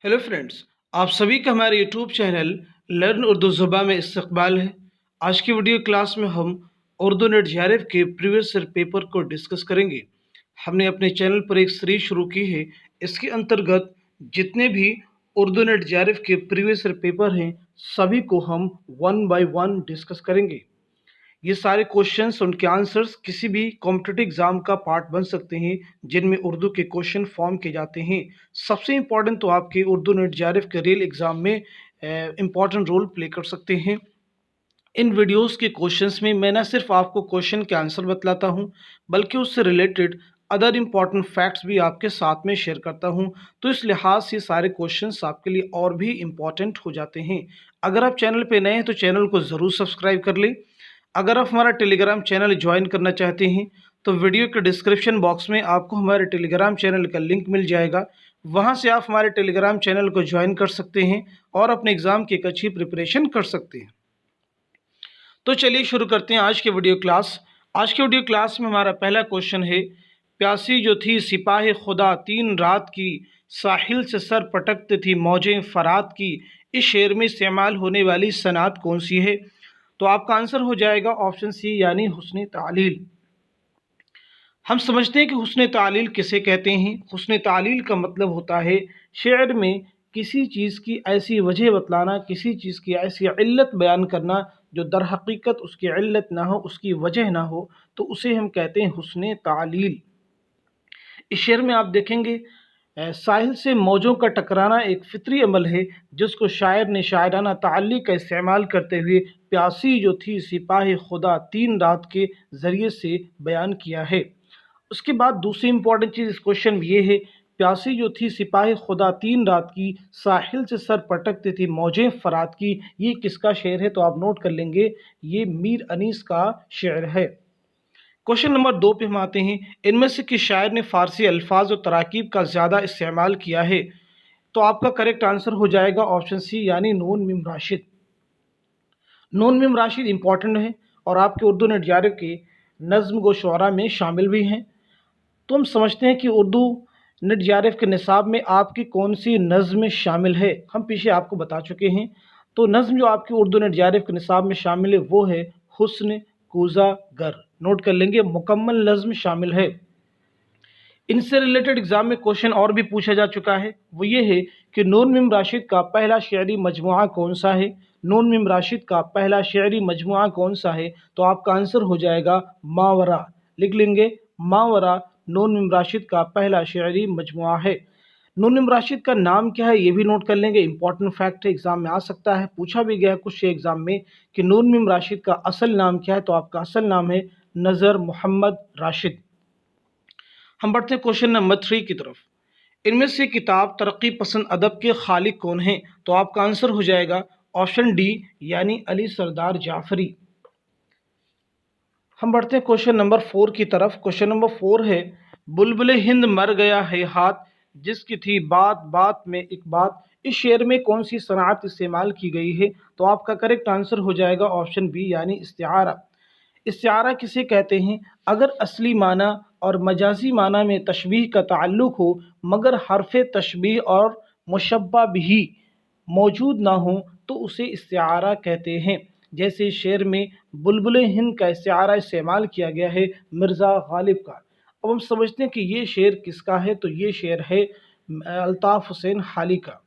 Hello friends, आप सभी का हमारे यूट्यूब चैनल लर्न उर्दू ज़ुबान में इस्तकबाल है। आज की वीडियो क्लास में हम उर्दू नेट जेआरएफ के प्रीवियस ईयर पेपर को डिस्कस करेंगे। हमने अपने चैनल पर एक सीरीज शुरू की है। इसके अंतर्गत जितने भी उर्दू नेट जेआरएफ के प्रीवियस ईयर पेपर हैं सभी को हम वन बाय वन डिस्कस करेंगे। ये सारे क्वेश्चंस उनके आंसर्स किसी भी कॉम्पिटिटिव एग्जाम का पार्ट बन सकते हैं जिनमें उर्दू के क्वेश्चन फॉर्म किए जाते हैं। सबसे इम्पॉर्टेंट तो आपके उर्दू नेट जेआरएफ के रियल एग्जाम में इम्पॉर्टेंट रोल प्ले कर सकते हैं। इन वीडियोस के क्वेश्चंस में मैं न सिर्फ आपको क्वेश्चन के आंसर बतलाता हूं बल्कि उससे रिलेटेड अदर इम्पॉर्टेंट फैक्ट्स भी आपके साथ में शेयर करता हूं। तो इस लिहाज से सारे क्वेश्चंस आपके लिए और भी इम्पॉर्टेंट हो जाते हैं। अगर आप चैनल पे नए हैं तो चैनल को ज़रूर सब्सक्राइब कर लें। अगर आप हमारा टेलीग्राम चैनल ज्वाइन करना चाहते हैं तो वीडियो के डिस्क्रिप्शन बॉक्स में आपको हमारे टेलीग्राम चैनल का लिंक मिल जाएगा। वहां से आप हमारे टेलीग्राम चैनल को ज्वाइन कर सकते हैं और अपने एग्ज़ाम की एक अच्छी प्रिपरेशन कर सकते हैं। तो चलिए शुरू करते हैं आज की वीडियो क्लास। आज की वीडियो क्लास में हमारा पहला क्वेश्चन है, प्यासी जो थी सिपाही खुदा तीन रात की, साहिल से सर पटकती थी मौजें फरात की, इस शेर में इस्तेमाल होने वाली सनात कौन सी है? तो आपका आंसर हो जाएगा ऑप्शन सी यानी हुस्न तालील। हम समझते हैं कि हुस्न तालील किसे कहते हैं। हुस्न तालील का मतलब होता है शेर में किसी चीज़ की ऐसी वजह बतलाना, किसी चीज़ की ऐसी इल्लत बयान करना जो दर हकीकत उसकी इल्लत ना हो, उसकी वजह ना हो, तो उसे हम कहते हैं हुस्न तालील। इस शेर में आप देखेंगे साहिल से मौजों का टकराना एक फितरी अमल है जिसको शायर ने शायराना ताल्ली का इस्तेमाल करते हुए प्यासी जो थी सिपाही खुदा तीन रात के ज़रिए से बयान किया है। उसके बाद दूसरी इंपॉर्टेंट चीज़ इस क्वेश्चन में ये है, प्यासी जो थी सिपाही खुदा तीन रात की, साहिल से सर पटकती थी मौजें फरात की, ये किसका शेर है? तो आप नोट कर लेंगे, ये मीर अनीस का शेर है। क्वेश्चन नंबर 2 पे हम आते हैं, इनमें से किस शायर ने फ़ारसी अल्फाज और तराकीब का ज़्यादा इस्तेमाल किया है? तो आपका करेक्ट आंसर हो जाएगा ऑप्शन सी यानी नून मीम राशिद। नून मीम राशिद इंपॉर्टेंट है और आपके उर्दू नेट जेआरएफ के नज़्म गो शुअरा में शामिल भी हैं। तो हम समझते हैं कि उर्दू नेट जेआरएफ के निसाब में आपकी कौन सी नज़्म शामिल है, हम पीछे आपको बता चुके हैं। तो नज़्म जो आपकी उर्दू नेट जेआरएफ के निसाब में शामिल है वो है हुस्न कूज़ा गर। नोट कर लेंगे, मुकम्मल नज़्म शामिल है। इनसे रिलेटेड एग्जाम में क्वेश्चन और भी पूछा जा चुका है, वो ये है कि नून मीम राशिद का पहला शेरी मजमुआ कौन सा है? नून मीम राशिद का पहला शेरी मजमुआ कौन सा है? तो आपका आंसर हो जाएगा मावरा। लिख लेंगे, मावरा नून मीम राशिद का पहला शेरी मजमुआ है। नून मीम राशिद का नाम क्या है ये भी नोट कर लेंगे, इंपॉर्टेंट फैक्ट है, एग्जाम में आ सकता है, पूछा भी गया है कुछ एग्जाम में कि नून मीम राशिद का असल नाम क्या है? तो आपका असल नाम है नज़र मोहम्मद राशिद। हम बढ़ते हैं क्वेश्चन नंबर 3 की तरफ। इनमें से किताब तरक्की पसंद अदब के खालिक कौन हैं? तो आपका आंसर हो जाएगा ऑप्शन डी यानी अली सरदार जाफरी। हम बढ़ते हैं क्वेश्चन नंबर 4 की तरफ। क्वेश्चन नंबर 4 है, बुलबुल हिंद मर गया है हाथ, जिसकी थी बात बात में एक बात, इस शेर में कौन सी सनात इस्तेमाल की गई है? तो आपका करेक्ट आंसर हो जाएगा ऑप्शन बी यानी इस्तिआरा। इस्तिआरा किसे कहते हैं? अगर असली माना और मजाजी माना में तशबीह का ताल्लुक हो मगर हरफ तशबीह और मुशब्बा भी मौजूद ना हो तो उसे इस्तिआरा कहते हैं। जैसे शेर में बुलबुल हिंद का इस्तिआरा इस्तेमाल किया गया है मिर्ज़ा गालिब का। अब हम समझते हैं कि ये शेर किसका है, तो ये शेर है अल्ताफ़ हुसैन हाली का।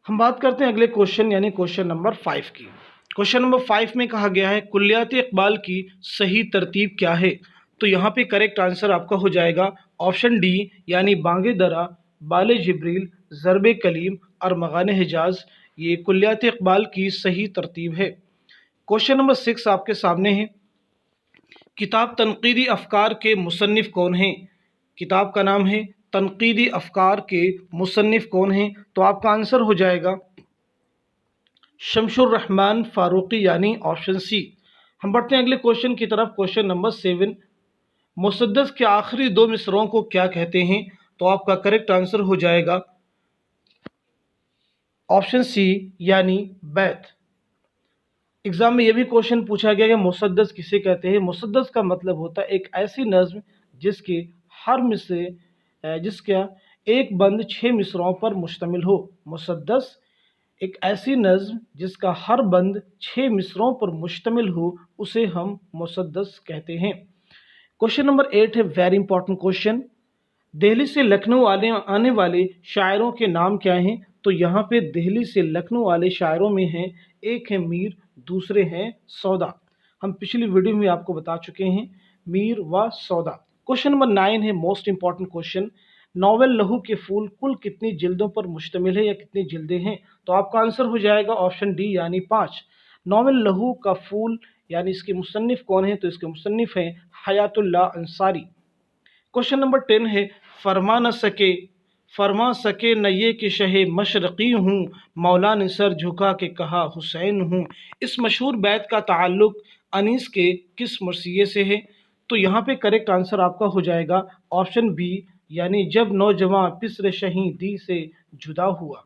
हम बात करते हैं अगले क्वेश्चन यानी क्वेश्चन नंबर 5 की। क्वेश्चन नंबर 5 में कहा गया है कुल्लियात इकबाल की सही तरतीब क्या है? तो यहाँ पे करेक्ट आंसर आपका हो जाएगा ऑप्शन डी यानी बांगे दरा, बाले जिब्रील, ज़रबे कलीम और मगाने हिजाज, ये कुल्लियात इकबाल की सही तरतीब है। क्वेश्चन नंबर 6 आपके सामने है, किताब तनकीदी अफकार के मुसन्निफ़ कौन हैं? किताब का नाम है तनकीदी अफकार के मुसन्निफ़ कौन हैं? तो आपका आंसर हो जाएगा शमशुर रहमान फारूकी यानी ऑप्शन सी। हम बढ़ते हैं अगले क्वेश्चन की तरफ। क्वेश्चन नंबर 7, मुसद्दस के आखिरी दो मिसरों को क्या कहते हैं? तो आपका करेक्ट आंसर हो जाएगा ऑप्शन सी यानी बैत। एग्जाम में यह भी क्वेश्चन पूछा गया कि मुसद्दस किसे कहते हैं? मुसद्दस का मतलब होता है एक ऐसी नज़्म जिसके हर मिसरे जिसका एक बंद 6 मिसरों पर मुश्तमिल हो। मुसद्दस एक ऐसी नज़्म जिसका हर बंद 6 मिसरों पर मुश्तमिल हो, उसे हम मुसद्दस कहते हैं। क्वेश्चन नंबर 8 है वेरी इंपॉर्टेंट क्वेश्चन। दिल्ली से लखनऊ आने वाले शायरों के नाम क्या हैं? तो यहाँ पे दिल्ली से लखनऊ वाले शायरों में हैं, एक है मीर, दूसरे हैं सौदा। हम पिछली वीडियो में आपको बता चुके हैं मीर व सौदा। क्वेश्चन नंबर 9 है मोस्ट इंपॉर्टेंट क्वेश्चन। नॉवेल लहू के फूल कुल कितनी जिल्दों पर मुश्तमिल है या कितनी जिल्दें हैं? तो आपका आंसर हो जाएगा ऑप्शन डी यानी 5। नॉवेल लहू का फूल यानी इसके मुसन्निफ कौन है? तो इसके मुसन्निफ हैं हयातुल्लाह अंसारी। क्वेश्चन नंबर 10 है फरमा सके न ये कि शहे मशरक़ी हूँ, मौला ने सर झुका के कहा हुसैन हूँ। इस मशहूर बैत का ताल्लुक अनीस के किस मरसिये से है? तो यहाँ पे करेक्ट आंसर आपका हो जाएगा ऑप्शन बी यानी जब नौजवान पिसर शहीदी से जुदा हुआ।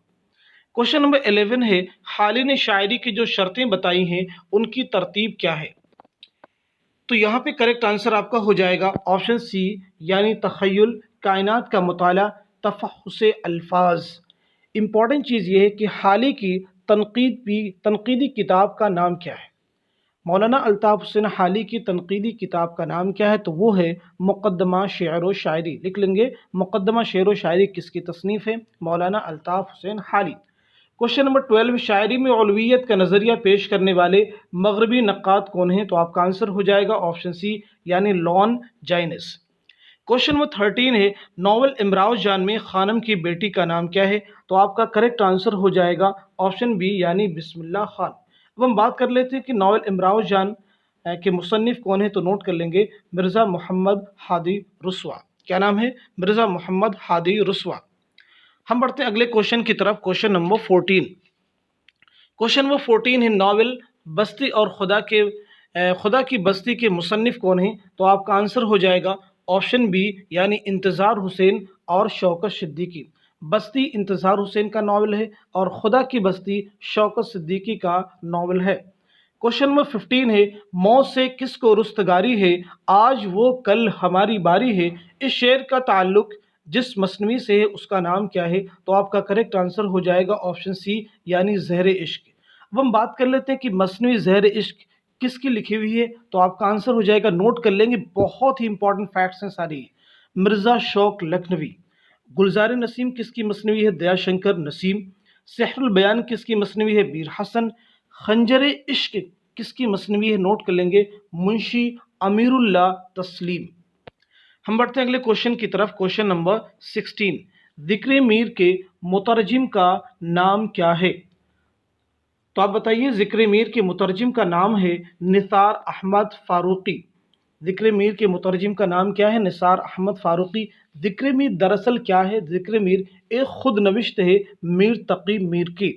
क्वेश्चन नंबर 11 है हाली ने शायरी की जो शर्तें बताई हैं उनकी तरतीब क्या है? तो यहाँ पे करेक्ट आंसर आपका हो जाएगा ऑप्शन सी यानी तख़य्युल, कायनात का मुताला, तफ़हुस्से अल्फाज। इम्पॉर्टेंट चीज़ ये है कि हाली की तनकीदी किताब का नाम क्या है? मौलाना अल्ताफ़ हुसैन हाली की तनकीदी किताब का नाम क्या है? तो वो है मुक़द्दमा शेर व शायरी। लिख लेंगे मुक़द्दमा शेर व शायरी किसकी तसनीफ़ है? मौलाना अल्ताफ़ हुसैन हाली। क्वेश्चन नंबर 12 शायरी में औलवियत का नज़रिया पेश करने वाले मगरबी नक्काद कौन हैं? तो आपका आंसर हो जाएगा ऑप्शन सी यानी लॉन जाइनिस। क्वेश्चन नंबर 13 है नॉवल इमराव जान में खानम की बेटी का नाम क्या है? तो आपका करेक्ट आंसर हो जाएगा ऑप्शन बी यानी बिस्मिल्लाह खान। अब हम बात कर लेते हैं कि नॉवल इमराव जान के मुसन्निफ कौन है? तो नोट कर लेंगे मिर्ज़ा मोहम्मद हादी रुस्वा। क्या नाम है? मिर्ज़ा मोहम्मद हादी रुस्वा। हम बढ़ते हैं अगले क्वेश्चन की तरफ। Question number 14। क्वेश्चन नंबर 14 है नावल बस्ती और खुदा की बस्ती के मुसन्निफ कौन हैं? तो आपका आंसर हो जाएगा ऑप्शन बी यानी इंतज़ार हुसैन और शौकत सिद्दीकी। बस्ती इंतज़ार हुसैन का नावल है और खुदा की बस्ती शौकत सिद्दीकी का नावल है। क्वेश्चन नंबर 15 है मौत से किसको रुस्तगारी है, आज वो कल हमारी बारी है। इस शेर का ताल्लुक जिस मसनवी से है उसका नाम क्या है? तो आपका करेक्ट आंसर हो जाएगा ऑप्शन सी यानी ज़हर इश्क। अब हम बात कर लेते हैं कि मसनवी ज़हर इश्क किसकी लिखी हुई है? तो आपका आंसर हो जाएगा, नोट कर लेंगे, बहुत ही इंपॉर्टेंट फैक्ट्स हैं सारी, मिर्ज़ा शौक लखनवी। गुलजार नसीम किसकी मसनवी है? दयाशंकर नसीम। सहरुल बयान किसकी मसनवी है? मीर हसन। खंजर इश्क किसकी मसनवी है? नोट कर लेंगे, मुंशी अमीरुल्लाह तस्लीम। हम बढ़ते हैं अगले क्वेश्चन की तरफ। क्वेश्चन नंबर 16 ज़िक्र मीर के मुतरजिम का नाम क्या है? तो आप बताइए, ज़िक्र मीर के मुतरजिम का नाम है निसार अहमद फ़ारूक़ी। ज़िक्र मीर के मुतरजिम का नाम क्या है? निसार अहमद फ़ारूक़ी। ज़िक्र मीर दरअसल क्या है? ज़िक्र मीर एक खुद नविश्त है मीर तक़ी मीर की,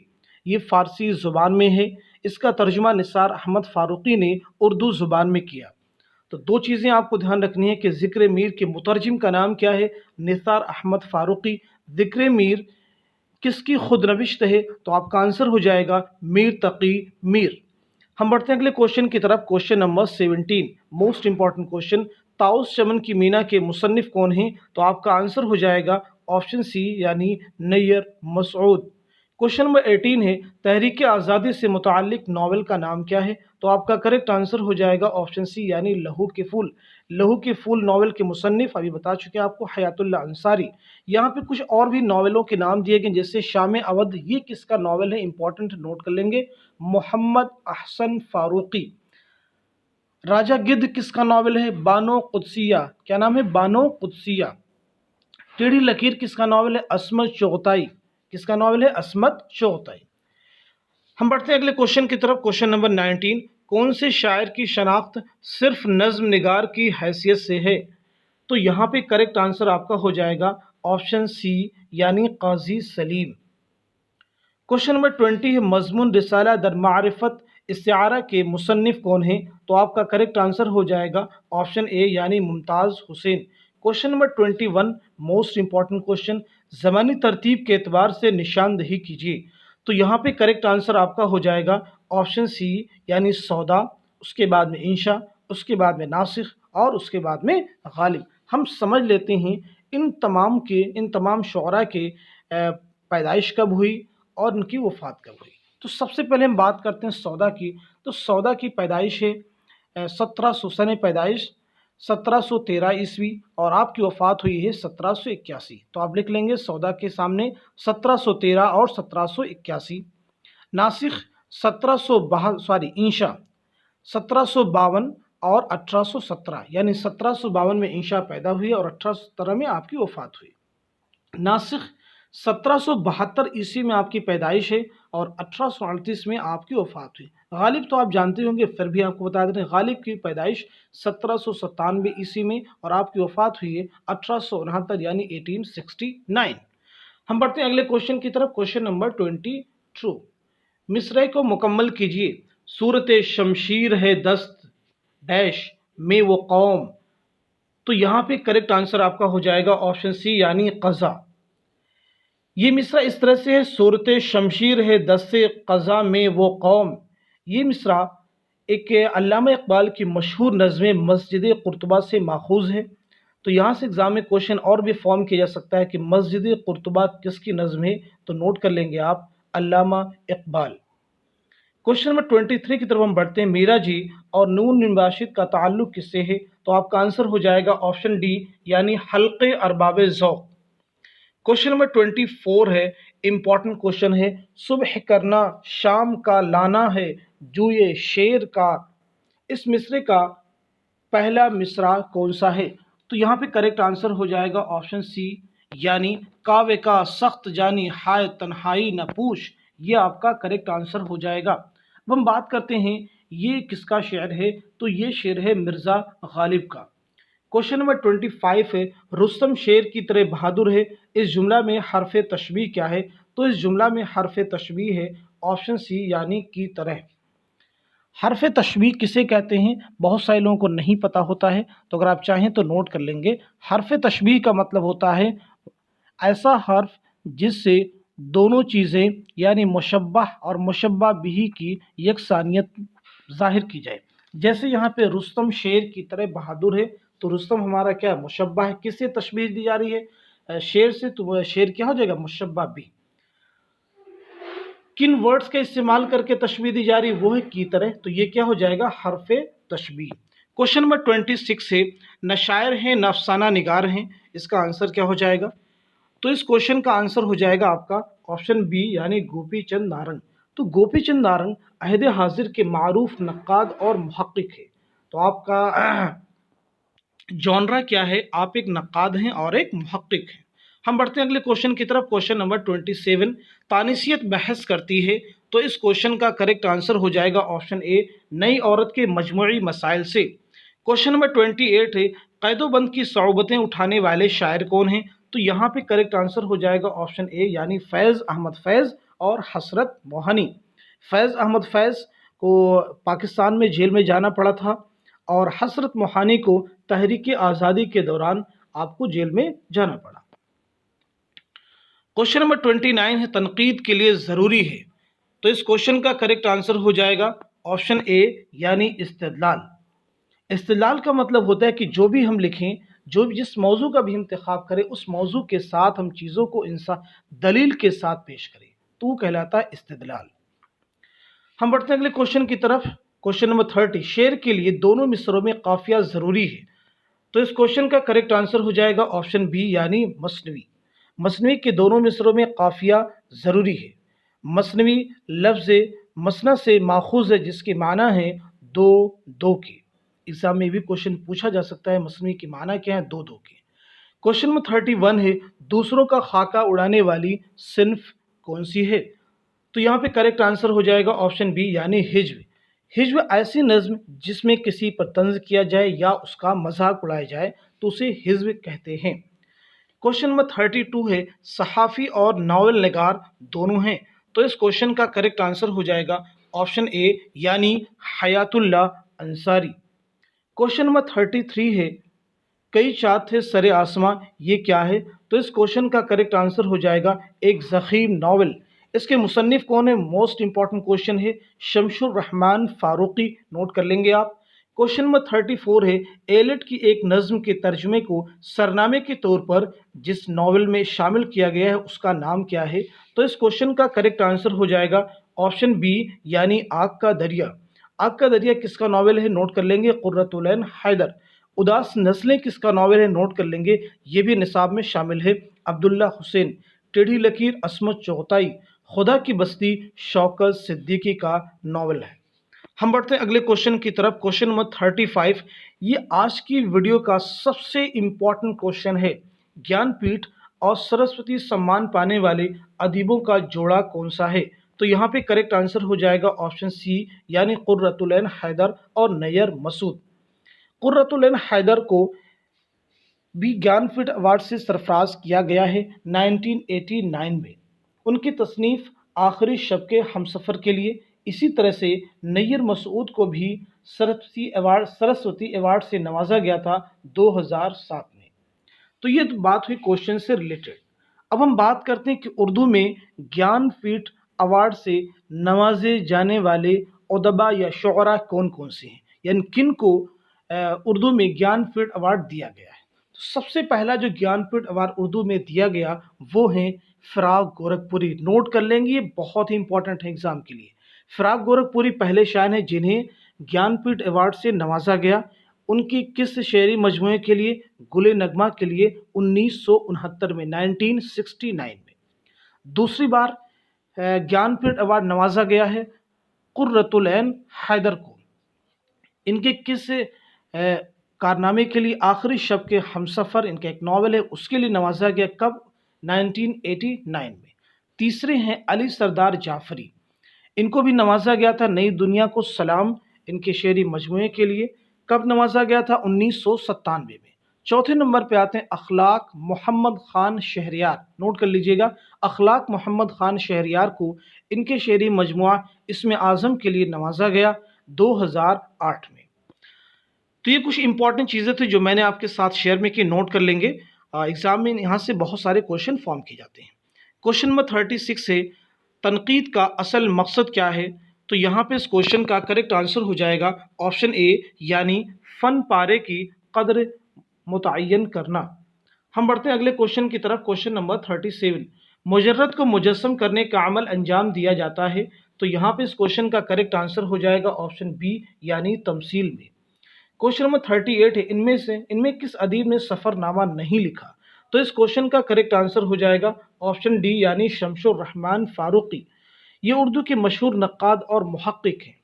ये फ़ारसी ज़ुबान में है। इसका तर्जुमा निसार अहमद फ़ारूक़ी ने उर्दू ज़ुबान में किया। तो दो चीज़ें आपको ध्यान रखनी है कि ज़िक्र मीर के मुतरजिम का नाम क्या है? निसार अहमद फ़ारूक़ी। ज़िक्र मीर किसकी खुद नविश्त है? तो आपका आंसर हो जाएगा मीर तक़ी मीर। हम बढ़ते हैं अगले क्वेश्चन की तरफ। Question number 17 most important question ताउस चमन की मीना के मुसन्निफ कौन हैं? तो आपका आंसर हो जाएगा ऑप्शन सी यानी नैयर मसऊद। क्वेश्चन नंबर 18 है तहरीक आज़ादी से मुताल्लिक नावल का नाम क्या है? तो आपका करेक्ट आंसर हो जाएगा ऑप्शन सी यानी लहू के फूल। लहू के फूल नावल के मुसन्निफ अभी बता चुके हैं आपको, हयातुल्लाह अंसारी। यहाँ पे कुछ और भी नावलों के नाम दिए गए जैसे शाम अवध, ये किसका नावल है? इंपॉर्टेंट, नोट कर लेंगे, मोहम्मद अहसन फ़ारूक़ी। राजा गिद्ध किसका नावल है? बानो कुद्सिया। क्या नाम है? बानो कुद्सिया। टेढ़ी लकीर किसका नावल है? अस्मत चुग़ताई। किसका नावल है? अस्मत चुग़ताई। हम बढ़ते हैं अगले क्वेश्चन की तरफ। क्वेश्चन नंबर 19 कौन से शायर की शनाख्त सिर्फ नज़्म निगार की हैसियत से है? तो यहाँ पे करेक्ट आंसर आपका हो जाएगा ऑप्शन सी यानी काजी सलीम। क्वेश्चन नंबर 20 है मज़मून रिसाला दर मारिफत इस्तिआरा के मुसन्निफ कौन हैं? तो आपका करेक्ट आंसर हो जाएगा ऑप्शन ए यानी Mumtaz Hussain. Question number 21 most important question Zamani तरतीब के एतबार से निशानदही कीजिए। तो यहाँ पे करेक्ट आंसर आपका हो जाएगा ऑप्शन सी यानी सौदा, उसके बाद में इंशा, उसके बाद में नासिख और उसके बाद में गालिब। हम समझ लेते हैं इन तमाम शुअरा के पैदाइश कब हुई और उनकी वफ़ात कब हुई। तो सबसे पहले हम बात करते हैं सौदा की। तो सौदा की पैदाइश है 1700 सन पैदाइश 1713 ईस्वी और आपकी वफ़ात हुई है 1781। तो आप लिख लेंगे सौदा के सामने 1713 और 1781। नासिख इंशा 1752 और 1817, यानी 1752 में इंशा पैदा हुई और 1817 में आपकी वफ़ात हुई। नासिख 1772 ईस्वी में आपकी पैदाइश है और 1838 में आपकी वफ़ात हुई। गालिब तो आप जानते होंगे, फिर भी आपको बता दें, गालिब की पैदाइश 1797 ईस्वी में और आपकी वफ़ात हुई है 1869, यानी 1869। हम बढ़ते हैं अगले क्वेश्चन की तरफ। क्वेश्चन नंबर 22, मिसरे को मुकम्मल कीजिए। सूरत शमशीर है दस्त डैश में वो कौम। तो यहाँ पे करेक्ट आंसर आपका हो जाएगा ऑप्शन सी, यानी क़ज़ा। ये मिसरा इस तरह से है, सूरत शमशीर है दस्त क़ज़ा में वो कौम। ये मिसरा एक अल्लामा इकबाल की मशहूर नज़्म मस्जिद कुर्तुबा से माखूज़ है। तो यहाँ से एग्ज़ाम में क्वेश्चन और भी फॉर्म किया जा सकता है कि मस्जिद कुर्तुबा किसकी नज़्म है, तो नोट कर लेंगे आप, अल्लामा इकबाल। क्वेश्चन नंबर 23 की तरफ हम बढ़ते हैं। मीरा जी और नून बिन राशिद का ताल्लुक़ किससे है? तो आपका आंसर हो जाएगा ऑप्शन डी, यानी हल्क़े अरबाब ज़ौक़। क्वेश्चन नंबर 24 है, इंपॉर्टेंट क्वेश्चन है। सुबह करना शाम का लाना है जूए शेर का। इस मिसरे का पहला मिसरा कौन सा है? तो यहाँ पे करेक्ट आंसर हो जाएगा ऑप्शन सी, यानी कावे का सख्त जानी हाय तन्हाई न पूछ। ये आपका करेक्ट आंसर हो जाएगा। अब हम बात करते हैं ये किसका शेर है, तो ये शेर है मिर्ज़ा गालिब का। क्वेश्चन नंबर 25 है, रुस्तम शेर की तरह बहादुर है। इस जुमला में हरफ तशबीह क्या है? तो इस जुमला में हरफ तशबीह है ऑप्शन सी, यानी की तरह। हरफ तशबीह किसे कहते हैं, बहुत सारे लोगों को नहीं पता होता है, तो अगर आप चाहें तो नोट कर लेंगे। हरफ तशबीह का मतलब होता है ऐसा हर्फ जिससे दोनों चीज़ें यानी मुशब्बह और मुशब्बह बिही की यकसानियत ज़ाहिर की जाए। जैसे यहाँ पे रुस्तम शेर की तरह बहादुर है, तो रुस्तम हमारा क्या मुशब्बह है, किससे तशबीह दी जा रही है? शेर से। तो शेर क्या हो जाएगा? मुशब्बह भी। किन वर्ड्स का इस्तेमाल करके तशबीह दी जा रही है? वो है की तरह। तो ये क्या हो जाएगा? हरफ तशबीह। क्वेश्चन नंबर 26 है, न शायर हैं न अफसाना निगार हैं। इसका आंसर क्या हो जाएगा? तो इस क्वेश्चन का आंसर हो जाएगा आपका ऑप्शन बी, यानी गोपी चंद नारंग। तो गोपी चंद नारंग अहद हाजिर के मारूफ नक्काद और मुहक्किक है। तो आपका जॉनरा क्या है? आप एक नक्काद हैं और एक मुहक्किक हैं। हम बढ़ते हैं अगले क्वेश्चन की तरफ। क्वेश्चन नंबर 27, तानिसियत बहस करती है। तो इस क्वेश्चन का करेक्ट आंसर हो जाएगा ऑप्शन ए, नई औरत के मजमूई मसाइल से। क्वेश्चन नंबर 28 है, कैदोबंद की सऊबतें उठाने वाले शायर कौन हैं? तो यहाँ पे करेक्ट आंसर हो जाएगा ऑप्शन ए, यानी फैज़ अहमद फैज़ और हसरत मोहानी। फैज़ अहमद फैज़ को पाकिस्तान में जेल में जाना पड़ा था और हसरत मोहानी को तहरीक आज़ादी के दौरान आपको जेल में जाना पड़ा। क्वेश्चन नंबर 29 है, तनकीद के लिए ज़रूरी है। तो इस क्वेश्चन का करेक्ट आंसर हो जाएगा ऑप्शन ए, यानी इस्तिदलाल। इस्तिदलाल का मतलब होता है कि जो भी हम लिखें, जो भी जिस मौजू का भी इंतखाब करें, उस मौजू के साथ हम चीज़ों को दलील के साथ पेश करें, तो वो कहलाता है इस्तिदलाल। हम बढ़ते हैं अगले क्वेश्चन की तरफ। क्वेश्चन नंबर 30, शेर के लिए दोनों मिसरों में काफिया ज़रूरी है। तो इस क्वेश्चन का करेक्ट आंसर हो जाएगा ऑप्शन बी, यानी मसनवी। मसनवी के दोनों मिसरों में काफिया ज़रूरी है। मसनवी लफ्ज़ मसना से माखूज़ है, जिसके माना है दो दो के। एग्जाम में भी क्वेश्चन पूछा जा सकता है, मसनवी की माना क्या है? दो दो के। क्वेश्चन नंबर 31 है, दूसरों का खाका उड़ाने वाली सिन्फ कौन सी है? तो यहाँ पे करेक्ट आंसर हो जाएगा ऑप्शन बी, यानी हिज्व। हिज्व ऐसी नज़्म जिसमें किसी पर तंज किया जाए या उसका मजाक उड़ाया जाए, तो उसे हिज्व कहते हैं। क्वेश्चन नंबर 32 है, सहाफ़ी और नावल निगार दोनों हैं। तो इस क्वेश्चन का करेक्ट आंसर हो जाएगा ऑप्शन ए, यानी हयातुल्लाह अंसारी। क्वेश्चन नंबर 33 है, कई चाँद थे सरे आसमां, ये क्या है? तो इस क्वेश्चन का करेक्ट आंसर हो जाएगा एक ज़ख़ीम नावल। इसके मुसन्निफ़ कौन है? मोस्ट इंपॉर्टेंट क्वेश्चन है, शमशुर रहमान फ़ारूक़ी। नोट कर लेंगे आप। क्वेश्चन नंबर 34 है, एलियट की एक नज्म के तर्जुमे को सरनामे के तौर पर जिस नावल में शामिल किया गया है उसका नाम क्या है? तो इस क्वेश्चन का करेक्ट आंसर हो जाएगा ऑप्शन बी यानी आग का दरिया। आग का दरिया किसका नावल है? नोट कर लेंगे, कुर्रतुल ऐन हैदर। उदास नस्लें किसका नावल है? नोट कर लेंगे, ये भी निसाब में शामिल है, अब्दुल्ला हुसैन। टेढ़ी लकीर असमत चौगताई, खुदा की बस्ती शौकत सिद्दीकी का नावल है। हम बढ़ते हैं अगले क्वेश्चन की तरफ। क्वेश्चन नंबर 35, ये आज की वीडियो का सबसे इंपॉर्टेंट क्वेश्चन है। ज्ञानपीठ और सरस्वती सम्मान पाने वाले अदीबों का जोड़ा कौन सा है? तो यहाँ पे करेक्ट आंसर हो जाएगा ऑप्शन सी यानी कुर्रतुल ऐन हैदर और नैयर मसूद। कुर्रतुल ऐन हैदर को भी ज्ञानपीठ अवार्ड से सरफराज किया गया है 1989 में। उनकी तसनीफ़ आखिरी शब के हमसफ़र के लिए। इसी तरह से नैयर मसूद को भी सरस्वती अवार्ड से नवाजा गया था 2007 में। तो ये तो बात हुई क्वेश्चन से रिलेटेड। अब हम बात करते हैं कि उर्दू में ज्ञानपीठ अवार्ड से नवाजे जाने वाले उदबा या शुअरा कौन कौन से हैं, यानी किन को उर्दू में ज्ञानपीठ अवार्ड दिया गया है। तो सबसे पहला जो ज्ञानपीठ अवार्ड उर्दू में दिया गया वो है फ़राग़ गोरखपुरी। नोट कर लेंगे, ये बहुत ही इंपॉर्टेंट है एग्ज़ाम के लिए। फ़राग़ गोरखपुरी पहले शायर हैं जिन्हें ज्ञानपीठ अवार्ड से नवाजा गया। उनकी किस शेरी मजमूए के लिए? गुले नगमा के लिए 1969 में, 1969 में। दूसरी बार ज्ञानपीठ अवार्ड नवाजा गया है कुर्रतुल ऐन हैदर को। इनके किस कारनामे के लिए? आखिरी शब के हमसफ़र इनका एक नावल है, उसके लिए नवाजा गया। कब? 1989 में। तीसरे हैं अली सरदार जाफ़री। इनको भी नवाजा गया था नई दुनिया को सलाम इनके शेरी मजमूए के लिए। कब नवाजा गया था? 1997 में। चौथे नंबर पे आते हैं अखलाक मोहम्मद ख़ान शहरयार। नोट कर लीजिएगा, अखलाक मोहम्मद ख़ान शहरयार को इनके शेरी मजमुआ इसमें आज़म के लिए नवाजा गया 2008 में। तो ये कुछ इंपॉर्टेंट चीज़ें थी जो मैंने आपके साथ शेयर में की, नोट कर लेंगे। एग्ज़ाम में यहाँ से बहुत सारे क्वेश्चन फॉर्म किए जाते हैं। क्वेश्चन नंबर 36 है, तनकीद का असल मकसद क्या है? तो यहाँ पे इस क्वेश्चन का करेक्ट आंसर हो जाएगा ऑप्शन ए यानी फ़न पारे की कदर मुतय्यन करना। हम बढ़ते हैं अगले क्वेश्चन की तरफ। क्वेश्चन नंबर 37, मुजर्रद को मुजस्सम करने का अमल अंजाम दिया जाता है। तो यहाँ पे इस क्वेश्चन का करेक्ट आंसर हो जाएगा ऑप्शन बी यानी तमसील में। क्वेश्चन नंबर 38 है, इनमें किस अदीब ने सफ़रनामा नहीं लिखा? तो इस क्वेश्चन का करेक्ट आंसर हो जाएगा ऑप्शन डी यानी शमशुर रहमान फारूकी। ये उर्दू के मशहूर नक्काद और मुहक्किक हैं।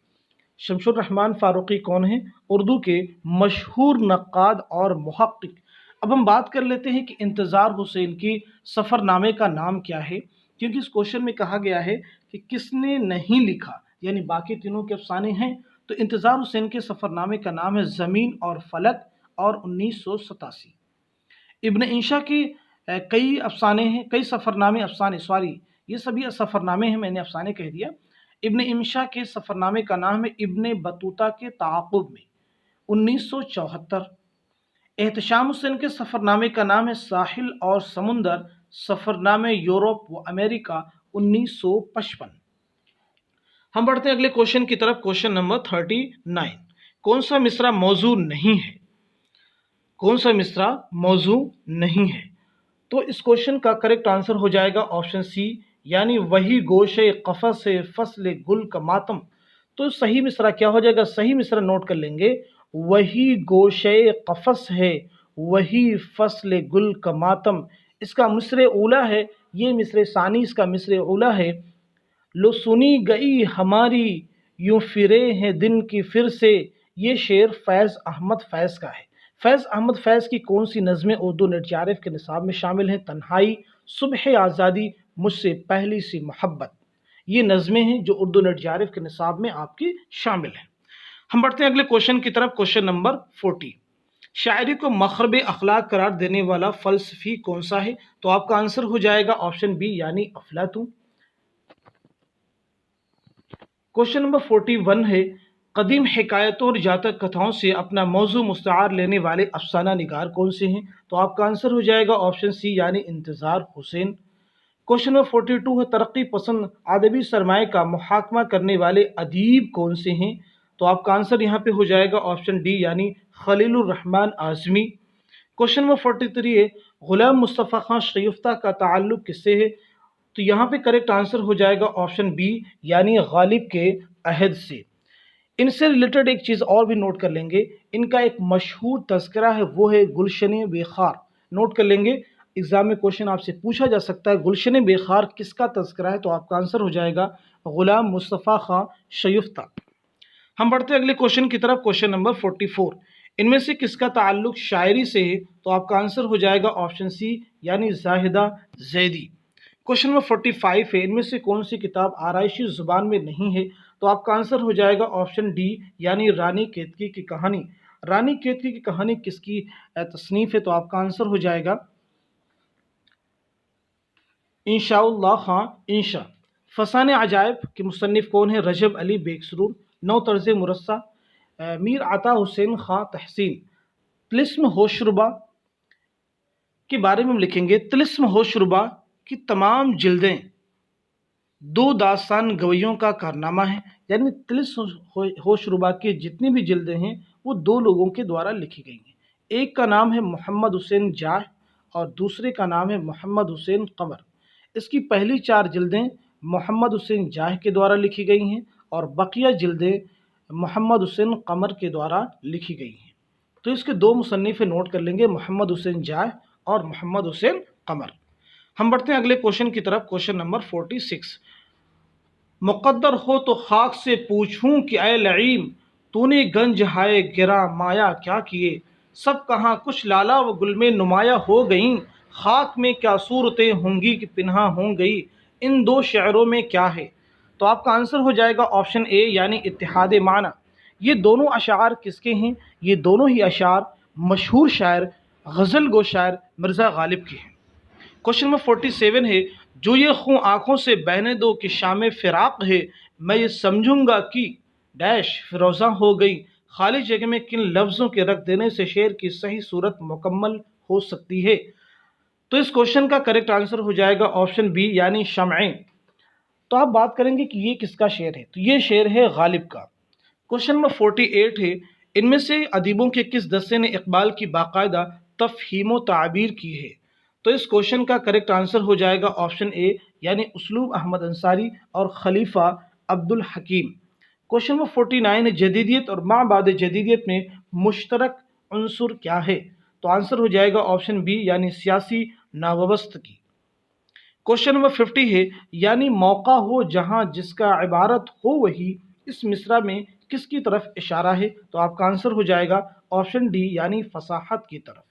शमशुर रहमान फारूकी कौन है? उर्दू के मशहूर नक्काद और मुहक्किक। अब हम बात कर लेते हैं कि इंतज़ार हुसैन की सफ़रनामे का नाम क्या है, क्योंकि इस क्वेश्चन में कहा गया है कि किसने नहीं लिखा, यानी बाकी तीनों के अफसाने हैं। तो इंतज़ार हुसैन के सफ़रनामे का नाम है ज़मीन और फलक और 1987। इब्न इंशा के कई अफसाने हैं, कई सफ़रनामे अफसाने सॉरी ये सभी सफ़रनामे हैं, मैंने अफसाने कह दिया। इब्न इंशा के सफ़रनामे का नाम है इब्न बतूता के ताक़ुब में 1974। एहतशाम हुसैन के सफ़रनामे का नाम है साहिल और समुंदर, सफ़रनामे यूरोप व अमेरिका 1955। हम बढ़ते हैं अगले क्वेश्चन की तरफ। क्वेश्चन नंबर 39, कौन सा मिसरा मौजू नहीं है? कौन सा मिसरा मौजू नहीं है? तो इस क्वेश्चन का करेक्ट आंसर हो जाएगा ऑप्शन सी यानी वही गोशे कफ़स है फसल गुल का मातम। तो सही मिसरा क्या हो जाएगा? सही मिसरा नोट कर लेंगे, वही गोशे कफ़स है वही फसल गुल का मातम। इसका मिसरे ऊला है, ये मिसरे सानी इसका मिसरे ऊला है। लो सुनी गई हमारी यूं फिरे हैं दिन की फिर से। ये शेर फैज़ अहमद फैज़ का है। फैज़ अहमद फैज़ की कौन सी नज़में उर्दू नेट JRF के निसाब में शामिल हैं? तन्हाई, सुबह आज़ादी, मुझसे पहली सी मोहब्बत। ये नज़में हैं जो उर्दू नेट JRF के निसाब में आपकी शामिल हैं। हम बढ़ते हैं अगले क्वेश्चन की तरफ। क्वेश्चन नंबर 40, शायरी को मखरब अखलाक करार देने वाला फ़लसफ़ी कौन सा है? तो आपका आंसर हो जाएगा ऑप्शन बी यानी अफलातून। क्वेश्चन नंबर 41 है, कदीम हिकायतों और जातक कथाओं से अपना मौजू मुस्तआर लेने वाले अफसाना निगार कौन से हैं? तो आपका आंसर हो जाएगा ऑप्शन सी यानी इंतज़ार हुसैन। क्वेश्चन नंबर 42 है, तरक्की पसंद अदबी सरमाए का मुहाकमा करने वाले अदीब कौन से हैं? तो आपका आंसर यहाँ पे हो जाएगा ऑप्शन डी यानी खलीलुर रहमान आज़मी। क्वेश्चन नंबर 43 है गुलाम मुस्तफ़ा खान शरीफ्ता का ताल्लुक किससे है? तो यहाँ पे करेक्ट आंसर हो जाएगा ऑप्शन बी यानी गालिब के अहद से। इनसे रिलेटेड एक चीज़ और भी नोट कर लेंगे, इनका एक मशहूर तज़किरा है वो है गुलशन बेखार। नोट कर लेंगे, एग्जाम में क्वेश्चन आपसे पूछा जा सकता है गुलशन बेखार किसका तज़किरा है, तो आपका आंसर हो जाएगा गुलाम मुस्तफ़ा खां शरीफ्ता। हम बढ़ते हैं अगले क्वेश्चन की तरफ। क्वेश्चन नंबर 44, इनमें से किसका ताल्लुक शायरी से है? तो आपका आंसर हो जाएगा ऑप्शन सी यानी जाहिदा जैदी। क्वेश्चन नंबर 45 है इनमें से कौन सी किताब आराइशी जुबान में नहीं है? तो आपका आंसर हो जाएगा ऑप्शन डी यानी रानी केतकी की कहानी। रानी केतकी की कहानी किसकी तसनीफ है? तो आपका आंसर हो जाएगा इंशाउल्लाह खां इंशा। फसान अजायब के मुसन्निफ कौन है? रजब अली बेकसरूर। नौ तर्ज मुरस्सा मीर आता हुसैन खां तहसीन। तिलिस्म होशरुबा के बारे में हम लिखेंगे, तिलिस्म होशरुबा की तमाम जिल्दें दो दास्तान गवैयों का कारनामा है, यानी तिलिस्म होशरुबा की जितनी भी जिल्दें हैं वो दो लोगों के द्वारा लिखी गई हैं। एक का नाम है मोहम्मद हुसैन जाह और दूसरे का नाम है मोहम्मद हुसैन कमर। इसकी पहली 4 जिल्दें मोहम्मद हुसैन जाह के द्वारा लिखी गई हैं और बकिया जिल्दें मोहम्मद हुसैन कमर के द्वारा लिखी गई हैं। तो इसके दो मुसन्निफ़ नोट कर लेंगे, मोहम्मद हुसैन जाह और मोहम्मद हुसैन कमर। हम बढ़ते हैं अगले क्वेश्चन की तरफ। क्वेश्चन नंबर 46, मुक़द्दर हो तो खाक से पूछूं कि ऐ लईम तूने गंज हाय गिरा माया क्या किए, सब कहाँ कुछ लाला व गुल में नुमाया हो गईं, खाक में क्या सूरतें होंगी कि पिन्हा हो गई, इन दो शेरों में क्या है? तो आपका आंसर हो जाएगा ऑप्शन ए यानी इत्तिहाद माना। ये दोनों अशार किसके हैं? ये दोनों ही अशार मशहूर शायर गज़ल गो शायर मिर्ज़ा गालिब के हैं। क्वेश्चन नंबर 47 है जो ये खूं आंखों से बहने दो कि शाम फिराक है, मैं ये समझूंगा कि डैश फिरोज़ा हो गई, खाली जगह में किन लफ्ज़ों के रख देने से शेर की सही सूरत मुकम्मल हो सकती है? तो इस क्वेश्चन का करेक्ट आंसर हो जाएगा ऑप्शन बी यानी शमएं। तो आप बात करेंगे कि ये किसका शेर है, तो ये शेर है गालिब का। क्वेश्चन नंबर 48 है इनमें से अदीबों के किस दस्ते ने इकबाल की बाकायदा तफहीम ताबीर की है? तो इस क्वेश्चन का करेक्ट आंसर हो जाएगा ऑप्शन ए यानी उसलूब अहमद अंसारी और खलीफा अब्दुल हकीम। क्वेश्चन नंबर 49 है जदीदियत और माबाद जदीदियत में मुश्तरक अंसुर क्या है? तो आंसर हो जाएगा ऑप्शन बी यानी सियासी नावबस्तगी। क्वेश्चन नंबर 50 है यानी मौका हो जहां जिसका इबारत हो वही, इस मिसरा में किसकी तरफ इशारा है? तो आपका आंसर हो जाएगा ऑप्शन डी यानी फसाहत की तरफ।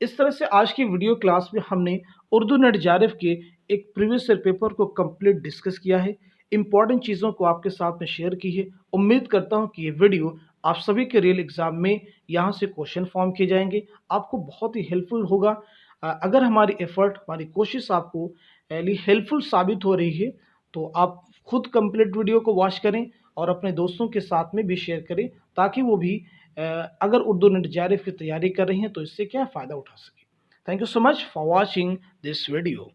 इस तरह से आज की वीडियो क्लास में हमने उर्दू नेट जेआरएफ के एक प्रीवियस ईयर पेपर को कंप्लीट डिस्कस किया है, इंपॉर्टेंट चीज़ों को आपके साथ में शेयर की है। उम्मीद करता हूँ कि ये वीडियो आप सभी के रियल एग्ज़ाम में यहाँ से क्वेश्चन फॉर्म किए जाएंगे, आपको बहुत ही हेल्पफुल होगा। अगर हमारी एफर्ट हमारी कोशिश आपको हेल्पफुल साबित हो रही है तो आप खुद कंप्लीट वीडियो को वॉच करें और अपने दोस्तों के साथ में भी शेयर करें ताकि वो भी अगर उर्दू नेट जेआरएफ की तैयारी कर रही हैं तो इससे क्या फ़ायदा उठा सकें। Thank you so much for watching this video.